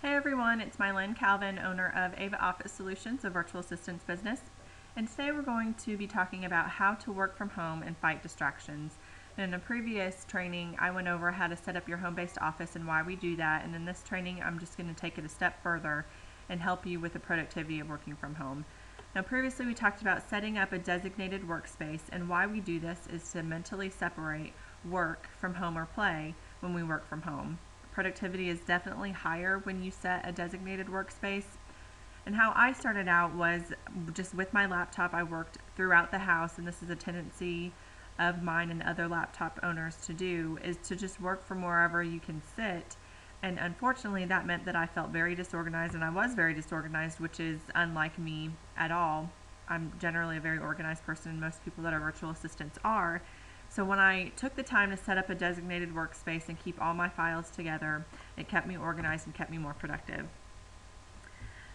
Hey everyone, it's Mylene Calvin, owner of Ava Office Solutions, a virtual assistance business. And today we're going to be talking about how to work from home and fight distractions. In a previous training, I went over how to set up your home-based office and why we do that. And in this training, I'm just going to take it a step further and help you with the productivity of working from home. Now, previously we talked about setting up a designated workspace, and why we do this is to mentally separate work from home or play when we work from home. Productivity is definitely higher when you set a designated workspace. And how I started out was just with my laptop. I worked throughout the house, and this is a tendency of mine and other laptop owners to do, is to just work from wherever you can sit. And unfortunately, that meant that I felt very disorganized, and I was very disorganized, which is unlike me at all. I'm generally a very organized person, and most people that are virtual assistants are. So when I took the time to set up a designated workspace and keep all my files together, it kept me organized and kept me more productive.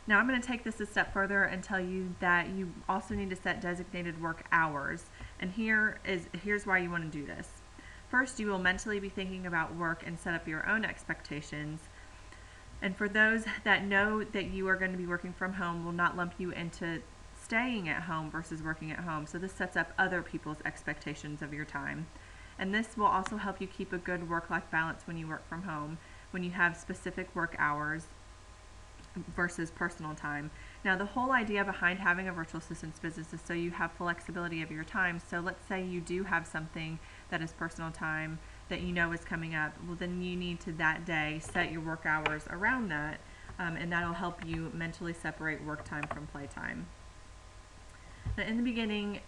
Now I'm going to take this a step further and tell you that you also need to set designated work hours. And here's why you want to do this. First, you will mentally be thinking about work and set up your own expectations. And for those that know that you are going to be working from home, will not lump you into staying at home versus working at home. So this sets up other people's expectations of your time. And this will also help you keep a good work-life balance when you work from home, when you have specific work hours versus personal time. Now, the whole idea behind having a virtual assistance business is so you have flexibility of your time. So let's say you do have something that is personal time that you know is coming up. Well, then you need to that day set your work hours around that, and that'll help you mentally separate work time from play time. Now, in the beginning,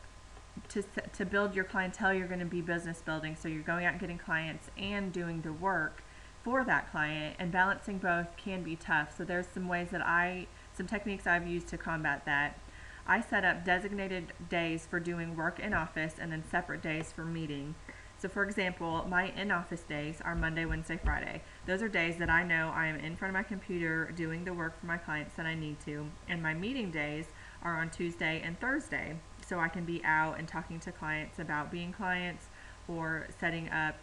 to build your clientele, you're going to be business building. So you're going out and getting clients and doing the work for that client, and balancing both can be tough. So there's some techniques I've used to combat that. I set up designated days for doing work in office and then separate days for meeting. So for example, my in-office days are Monday, Wednesday, Friday. Those are days that I know I am in front of my computer doing the work for my clients that I need to. And my meeting days are on Tuesday and Thursday. So I can be out and talking to clients about being clients, or setting up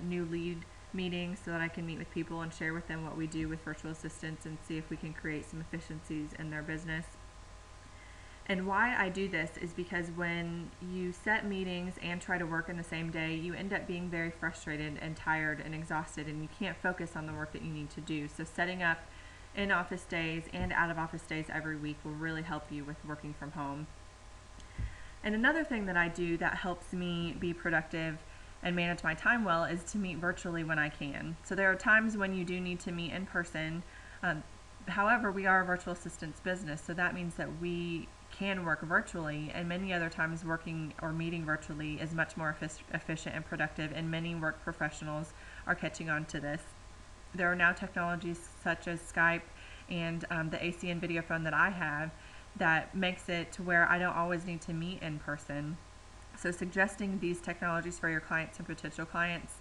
new lead meetings so that I can meet with people and share with them what we do with virtual assistants and see if we can create some efficiencies in their business. And why I do this is because when you set meetings and try to work in the same day, you end up being very frustrated and tired and exhausted, and you can't focus on the work that you need to do. So setting up in-office days and out-of-office days every week will really help you with working from home. And another thing that I do that helps me be productive and manage my time well is to meet virtually when I can. So there are times when you do need to meet in person. However, we are a virtual assistance business, so that means that we can work virtually, and many other times working or meeting virtually is much more efficient and productive, and many work professionals are catching on to this. There are now technologies such as Skype and the ACN video phone that I have that makes it to where I don't always need to meet in person. So suggesting these technologies for your clients and potential clients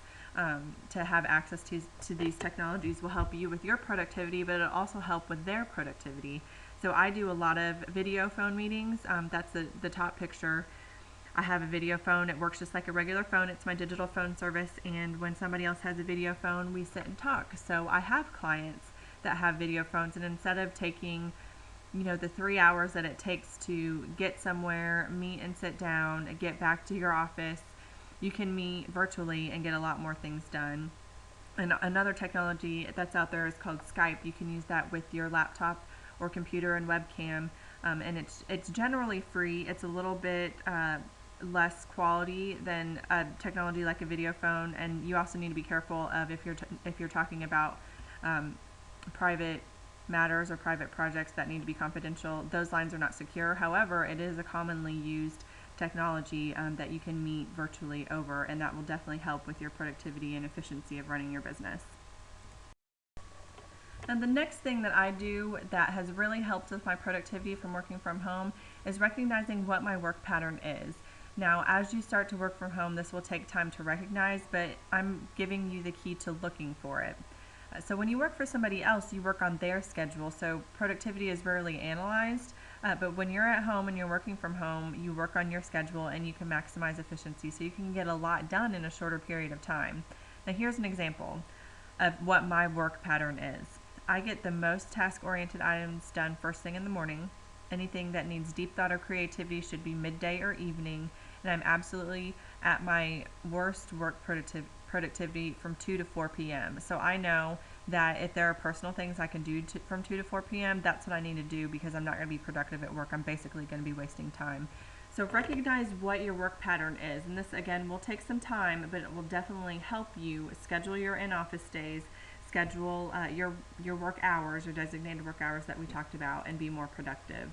to have access to these technologies will help you with your productivity, but it'll also help with their productivity. So I do a lot of video phone meetings. That's the top picture. I have a video phone. It works just like a regular phone. It's my digital phone service, and when somebody else has a video phone, we sit and talk. So I have clients that have video phones, and instead of taking the 3 hours that it takes to get somewhere, meet and sit down, get back to your office, you can meet virtually and get a lot more things done. And another technology that's out there is called Skype. You can use that with your laptop or computer and webcam, and it's generally free. It's a little bit less quality than a technology like a video phone, and you also need to be careful of if you're talking about private matters or private projects that need to be confidential. Those lines are not secure. However, it is a commonly used technology that you can meet virtually over, and that will definitely help with your productivity and efficiency of running your business. And the next thing that I do that has really helped with my productivity from working from home is recognizing what my work pattern is. Now, as you start to work from home, this will take time to recognize, but I'm giving you the key to looking for it. So when you work for somebody else, you work on their schedule, so productivity is rarely analyzed, but when you're at home and you're working from home, you work on your schedule and you can maximize efficiency, so you can get a lot done in a shorter period of time. Now here's an example of what my work pattern is. I get the most task-oriented items done first thing in the morning. Anything that needs deep thought or creativity should be midday or evening. And I'm absolutely at my worst work productivity from 2 to 4 p.m. So I know that if there are personal things I can do from 2 to 4 p.m., that's what I need to do, because I'm not going to be productive at work. I'm basically going to be wasting time. So recognize what your work pattern is. And this, again, will take some time, but it will definitely help you schedule your in-office days, schedule your work hours, your designated work hours that we talked about, and be more productive.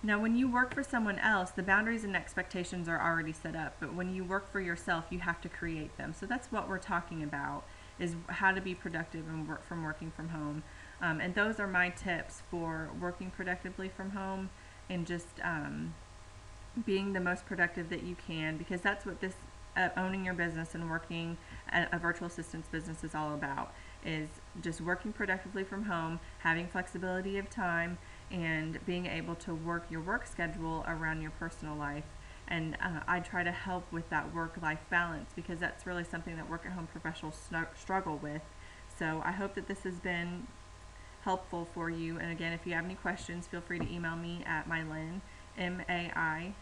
Now, when you work for someone else, the boundaries and expectations are already set up, but when you work for yourself, you have to create them. So that's what we're talking about, is how to be productive and working from home. And those are my tips for working productively from home, and just being the most productive that you can, because that's what this owning your business and working a virtual assistance business is all about, is just working productively from home, having flexibility of time, and being able to work your work schedule around your personal life. And I try to help with that work-life balance, because that's really something that work-at-home professionals struggle with. So I hope that this has been helpful for you. And again, if you have any questions, feel free to email me at Mailynne, MAILYNNE,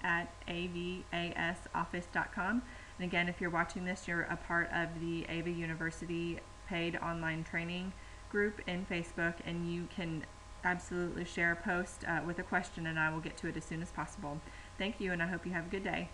at avasoffice.com. And again, if you're watching this, you're a part of the Ava University paid online training group in Facebook, and you can absolutely share a post with a question, and I will get to it as soon as possible. Thank you, and I hope you have a good day.